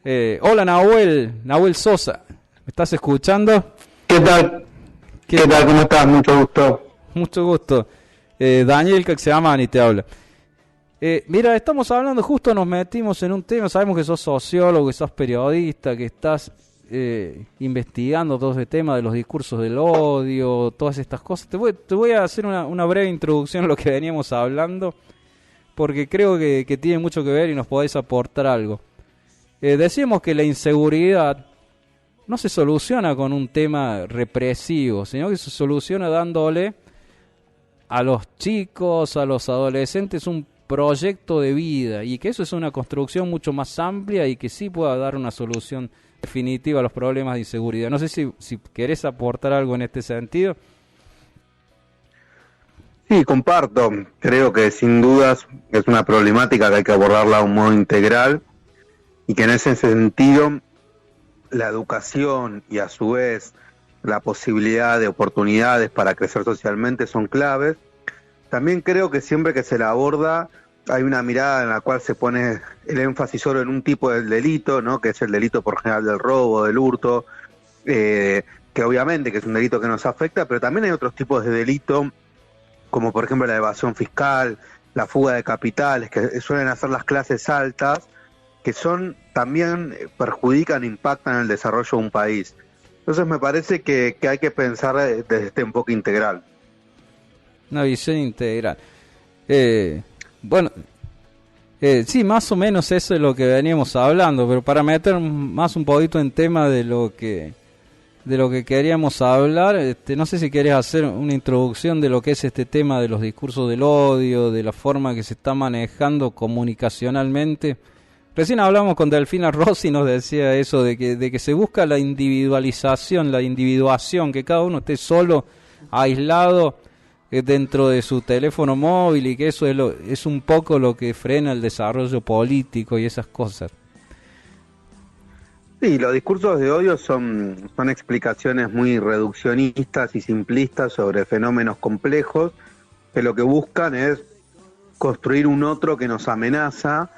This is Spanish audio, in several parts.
Hola Nahuel Sosa, ¿me estás escuchando? ¿Qué tal? ¿Qué ¿Qué tal? tal? ¿Cómo estás? Mucho gusto. Mucho gusto. Daniel Caxiamani te habla. Mira, estamos hablando, justo nos metimos en un tema, sabemos que sos sociólogo, que sos periodista, que estás investigando todo ese tema de los discursos del odio, todas estas cosas. Te voy a hacer una breve introducción a lo que veníamos hablando, porque creo que tiene mucho que ver y nos podés aportar algo. Decíamos que la inseguridad no se soluciona con un tema represivo, sino que se soluciona dándole a los chicos, a los adolescentes un proyecto de vida y que eso es una construcción mucho más amplia y que sí pueda dar una solución definitiva a los problemas de inseguridad. No sé si querés aportar algo en este sentido. Sí, comparto. Creo que sin dudas es una problemática que hay que abordarla de un modo integral y que en ese sentido la educación y a su vez la posibilidad de oportunidades para crecer socialmente son claves. También creo que siempre que se la aborda hay una mirada en la cual se pone el énfasis solo en un tipo de delito, ¿no? Que es el delito por general del robo, del hurto, que obviamente que es un delito que nos afecta, pero también hay otros tipos de delito, como por ejemplo la evasión fiscal, la fuga de capitales, que suelen hacer las clases altas, que son también perjudican, impactan el desarrollo de un país. Entonces me parece que hay que pensar desde este enfoque integral. Una visión integral. Bueno, sí, más o menos eso es lo que veníamos hablando, pero para meter más un poquito en tema de lo que queríamos hablar, no sé si querés hacer una introducción de lo que es este tema de los discursos del odio, de la forma que se está manejando comunicacionalmente. Recién hablamos con Delfina Rossi y nos decía eso de que se busca la individualización, la individuación, que cada uno esté solo, aislado dentro de su teléfono móvil y que eso es un poco lo que frena el desarrollo político y esas cosas. Sí, los discursos de odio son explicaciones muy reduccionistas y simplistas sobre fenómenos complejos que lo que buscan es construir un otro que nos amenaza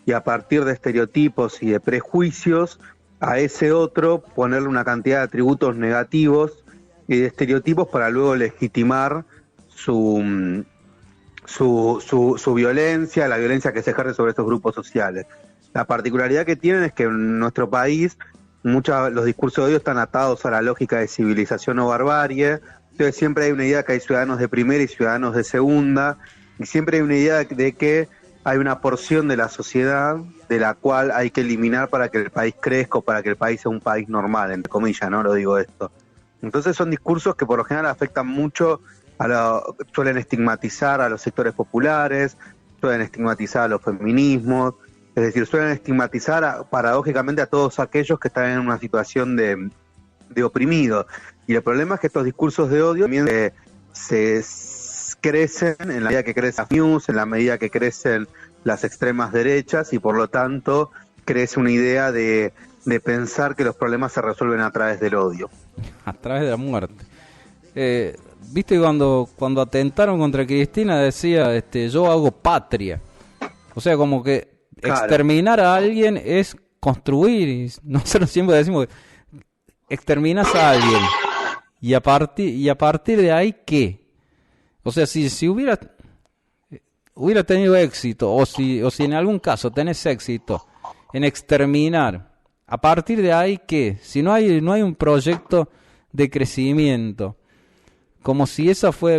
y a partir de estereotipos y de prejuicios a ese otro ponerle una cantidad de atributos negativos y de estereotipos para luego legitimar su violencia, la violencia que se ejerce sobre estos grupos sociales. La particularidad que tienen es que en nuestro país los discursos de odio están atados a la lógica de civilización o barbarie, entonces siempre hay una idea que hay ciudadanos de primera y ciudadanos de segunda, y siempre hay una idea de que hay una porción de la sociedad de la cual hay que eliminar para que el país crezca o para que el país sea un país normal, entre comillas, ¿no? Lo digo esto. Entonces son discursos que por lo general afectan mucho, suelen estigmatizar a los sectores populares, suelen estigmatizar a los feminismos, es decir, suelen estigmatizar paradójicamente a todos aquellos que están en una situación de oprimido. Y el problema es que estos discursos de odio también se crecen en la medida que crecen las news, en la medida que crecen las extremas derechas y por lo tanto crece una idea de pensar que los problemas se resuelven a través del odio. A través de la muerte. Viste cuando atentaron contra Cristina decía, yo hago patria. O sea, como que Claro. exterminar a alguien es construir. Y nosotros siempre decimos, exterminas a alguien. Y a partir de ahí, ¿qué? O sea, si hubiera tenido éxito, o si en algún caso tenés éxito en exterminar, a partir de ahí, ¿qué? Si no hay un proyecto de crecimiento, como si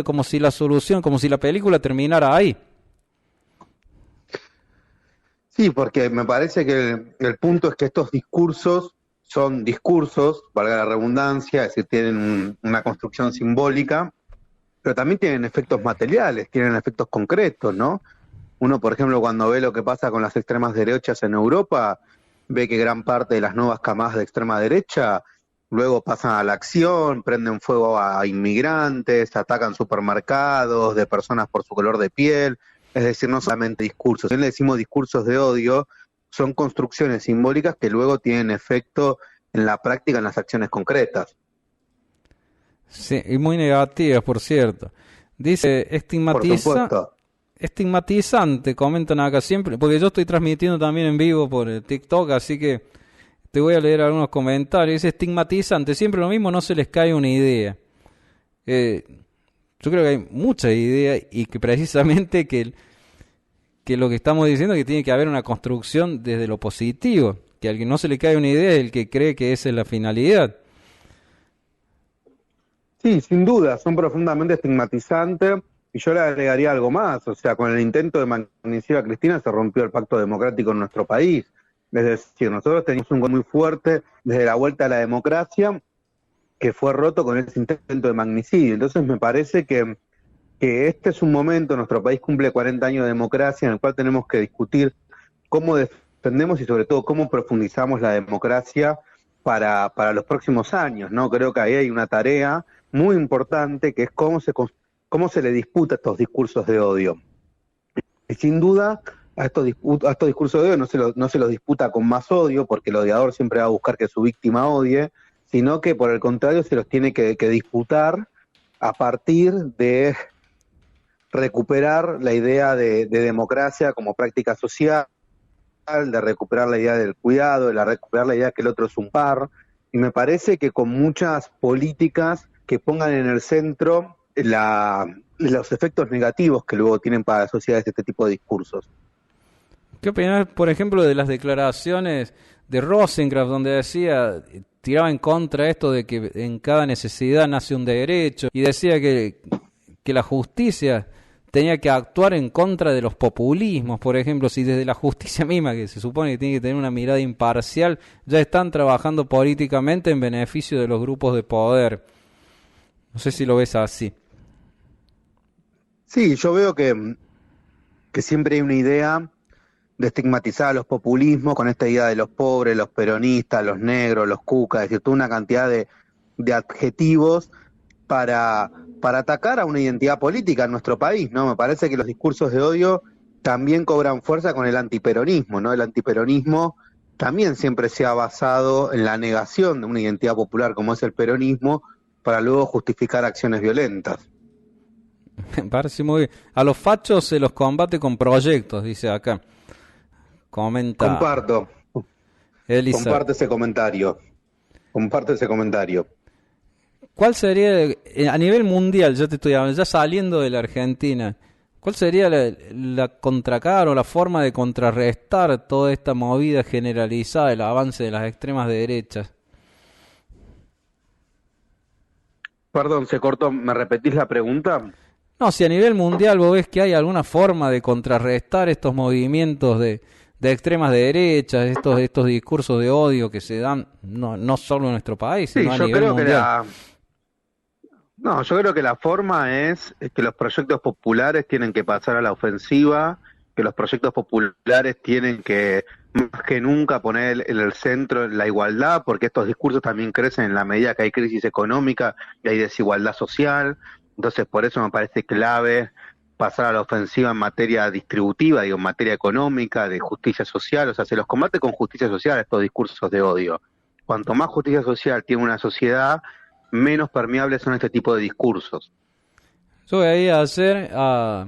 como si la solución, como si la película terminara ahí. Sí, porque me parece que el punto es que estos discursos son discursos, valga la redundancia, es decir, tienen una construcción simbólica, pero también tienen efectos materiales, tienen efectos concretos, ¿no? Uno, por ejemplo, cuando ve lo que pasa con las extremas derechas en Europa, ve que gran parte de las nuevas camadas de extrema derecha luego pasan a la acción, prenden fuego a inmigrantes, atacan supermercados de personas por su color de piel, es decir, no solamente discursos. Si le decimos discursos de odio, son construcciones simbólicas que luego tienen efecto en la práctica, en las acciones concretas. Sí, y muy negativas, por cierto. Dice, Por supuesto. estigmatizante, comentan acá siempre, porque yo estoy transmitiendo también en vivo por TikTok, así que te voy a leer algunos comentarios. Es estigmatizante, siempre lo mismo, no se les cae una idea. Yo creo que hay muchas ideas y que precisamente que lo que estamos diciendo es que tiene que haber una construcción desde lo positivo, que al que no se le cae una idea es el que cree que esa es la finalidad. Sí, sin duda, son profundamente estigmatizantes y yo le agregaría algo más, o sea, con el intento de magnicidio a Cristina se rompió el pacto democrático en nuestro país, es decir, nosotros teníamos un gobierno muy fuerte desde la vuelta a la democracia que fue roto con ese intento de magnicidio, entonces me parece que este es un momento, nuestro país cumple 40 años de democracia en el cual tenemos que discutir cómo defendemos y sobre todo cómo profundizamos la democracia para los próximos años, ¿no? Creo que ahí hay una tarea muy importante que es cómo se le disputa estos discursos de odio. Y sin duda a estos discursos de odio no se los disputa con más odio, porque el odiador siempre va a buscar que su víctima odie, sino que por el contrario se los tiene que disputar a partir de recuperar la idea de democracia como práctica social, de recuperar la idea del cuidado, de recuperar la idea que el otro es un par, y me parece que con muchas políticas que pongan en el centro los efectos negativos que luego tienen para la sociedad este tipo de discursos. ¿Qué opinas, por ejemplo, de las declaraciones de Rosencrantz, donde decía, tiraba en contra esto de que en cada necesidad nace un derecho, y decía que la justicia tenía que actuar en contra de los populismos? Por ejemplo, si desde la justicia misma, que se supone que tiene que tener una mirada imparcial, ya están trabajando políticamente en beneficio de los grupos de poder. No sé si lo ves así. Sí, yo veo que siempre hay una idea de estigmatizar a los populismos con esta idea de los pobres, los peronistas, los negros, los cucas, es decir, toda una cantidad de adjetivos para atacar a una identidad política en nuestro país, ¿no? Me parece que los discursos de odio también cobran fuerza con el antiperonismo, ¿no? El antiperonismo también siempre se ha basado en la negación de una identidad popular como es el peronismo para luego justificar acciones violentas. Me parece muy bien. A los fachos se los combate con proyectos, dice acá. Comenta. Comparto. Elisa. Comparte ese comentario. ¿Cuál sería, a nivel mundial, ya te estoy hablando, ya saliendo de la Argentina, cuál sería la contracara o la forma de contrarrestar toda esta movida generalizada del avance de las extremas derechas? Perdón, se cortó. ¿Me repetís la pregunta? No, si a nivel mundial vos ves que hay alguna forma de contrarrestar estos movimientos de extremas derechas, estos discursos de odio que se dan no solo en nuestro país, sino a nivel mundial. Yo creo que la forma es que los proyectos populares tienen que pasar a la ofensiva, que los proyectos populares tienen que, más que nunca, poner en el centro la igualdad, porque estos discursos también crecen en la medida que hay crisis económica y hay desigualdad social. Entonces, por eso me parece clave pasar a la ofensiva en materia distributiva, digo, en materia económica, de justicia social. O sea, se los combate con justicia social estos discursos de odio. Cuanto más justicia social tiene una sociedad, menos permeables son este tipo de discursos. Yo veía ayer a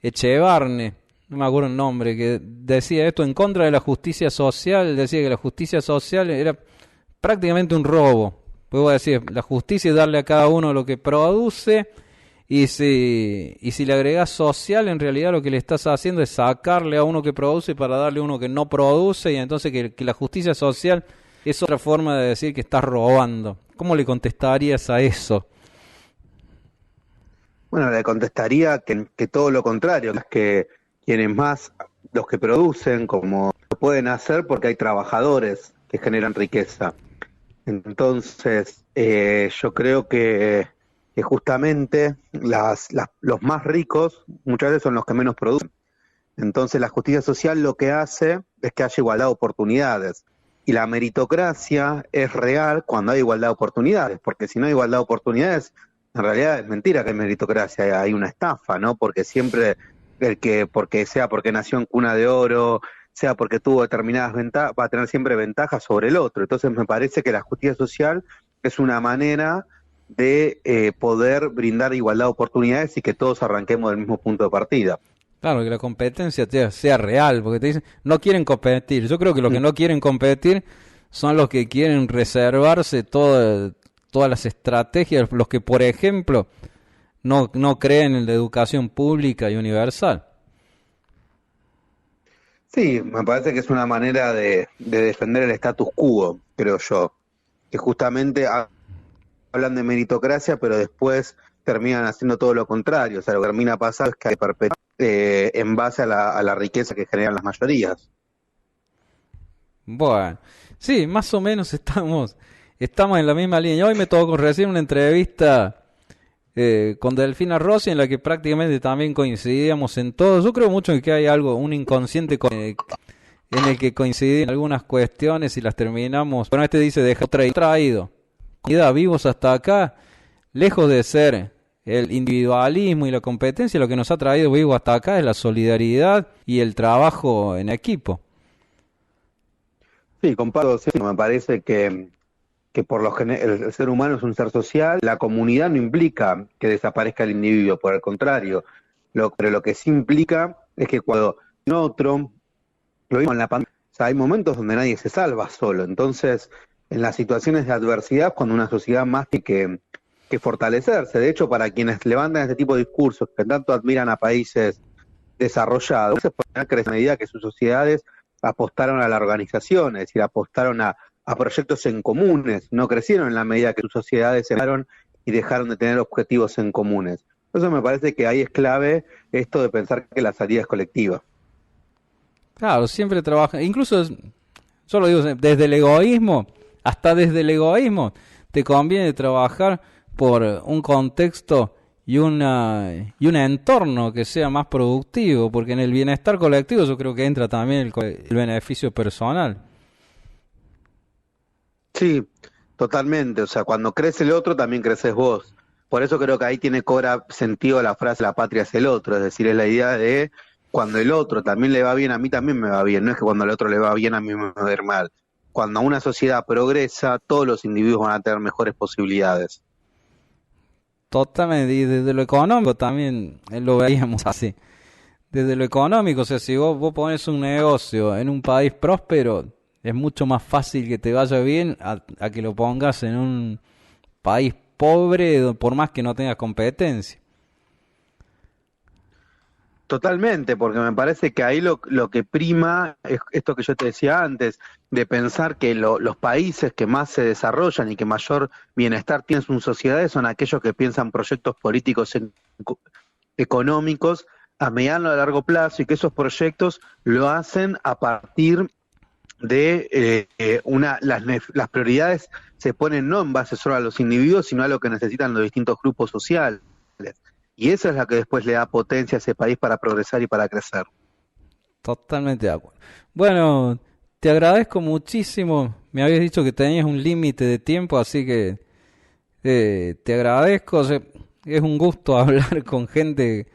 Echevarne, no me acuerdo el nombre, que decía esto en contra de la justicia social, decía que la justicia social era prácticamente un robo. Puedo decir, la justicia es darle a cada uno lo que produce, y si le agregás social, en realidad lo que le estás haciendo es sacarle a uno que produce para darle a uno que no produce, y entonces que la justicia social es otra forma de decir que estás robando. ¿Cómo le contestarías a eso? Bueno, le contestaría que todo lo contrario, que quienes más, los que producen, como lo pueden hacer porque hay trabajadores que generan riqueza. Entonces, yo creo que justamente los más ricos muchas veces son los que menos producen. Entonces, la justicia social lo que hace es que haya igualdad de oportunidades. Y la meritocracia es real cuando hay igualdad de oportunidades, porque si no hay igualdad de oportunidades, en realidad es mentira que hay meritocracia, hay una estafa, ¿no? Porque siempre porque nació en cuna de oro, sea porque tuvo determinadas ventajas, va a tener siempre ventajas sobre el otro. Entonces me parece que la justicia social es una manera de poder brindar igualdad de oportunidades y que todos arranquemos del mismo punto de partida. Claro, que la competencia sea real, porque te dicen, no quieren competir. Yo creo que los que no quieren competir son los que quieren reservarse todas las estrategias, los que, por ejemplo, no creen en la educación pública y universal. Sí, me parece que es una manera de defender el status quo, creo yo, que justamente hablan de meritocracia, pero después terminan haciendo todo lo contrario. O sea, lo que termina pasando es que hay perpetuar en base a la riqueza que generan las mayorías. Bueno, sí, más o menos estamos en la misma línea. Hoy me tocó recibir una entrevista con Delfina Rossi en la que prácticamente también coincidíamos en todo. Yo creo mucho en que hay algo, un inconsciente en el que coincidimos en algunas cuestiones y las terminamos. Bueno, este dice, deja traído. Vivos hasta acá, lejos de ser el individualismo y la competencia, lo que nos ha traído vivo hasta acá es la solidaridad y el trabajo en equipo. Sí, comparto, sí, me parece que por lo general el ser humano es un ser social, la comunidad no implica que desaparezca el individuo, por el contrario, pero lo que sí implica es que cuando otro, lo vimos en la pandemia, o sea, hay momentos donde nadie se salva solo, entonces en las situaciones de adversidad, cuando una sociedad más tiene que fortalecerse, de hecho para quienes levantan este tipo de discursos, que tanto admiran a países desarrollados, se pueden crecer a medida que sus sociedades apostaron a la organización, es decir, apostaron a proyectos en comunes, no crecieron en la medida que sus sociedades se crearon y dejaron de tener objetivos en comunes. Entonces me parece que ahí es clave esto de pensar que la salida es colectiva. Claro, siempre trabajan, incluso, yo lo digo, desde el egoísmo, hasta desde el egoísmo, te conviene trabajar por un contexto y un entorno que sea más productivo, porque en el bienestar colectivo yo creo que entra también el beneficio personal. Sí, totalmente. O sea, cuando crece el otro, también creces vos. Por eso creo que ahí cobra sentido la frase la patria es el otro. Es decir, es la idea de cuando el otro también le va bien, a mí también me va bien. No es que cuando al otro le va bien, a mí me va a ir mal. Cuando una sociedad progresa, todos los individuos van a tener mejores posibilidades. Totalmente, y desde lo económico también lo veíamos así. Desde lo económico, o sea, si vos pones un negocio en un país próspero, es mucho más fácil que te vaya bien a que lo pongas en un país pobre, por más que no tengas competencia. Totalmente, porque me parece que ahí lo que prima es esto que yo te decía antes, de pensar que los países que más se desarrollan y que mayor bienestar tienen sus sociedades son aquellos que piensan proyectos políticos económicos a mediano y a largo plazo y que esos proyectos lo hacen a partir de las prioridades se ponen no en base solo a los individuos, sino a lo que necesitan los distintos grupos sociales. Y esa es la que después le da potencia a ese país para progresar y para crecer. Totalmente de acuerdo. Bueno, te agradezco muchísimo. Me habías dicho que tenías un límite de tiempo, así que te agradezco. O sea, es un gusto hablar con gente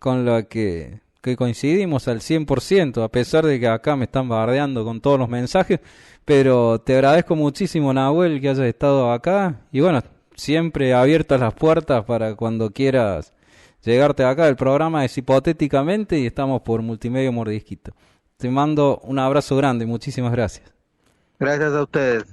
con la que coincidimos al 100%, a pesar de que acá me están bardeando con todos los mensajes. Pero te agradezco muchísimo, Nahuel, que hayas estado acá. Y bueno, siempre abiertas las puertas para cuando quieras llegarte acá. El programa es hipotéticamente y estamos por Multimedia Mordisquito. Te mando un abrazo grande, muchísimas gracias. Gracias a ustedes.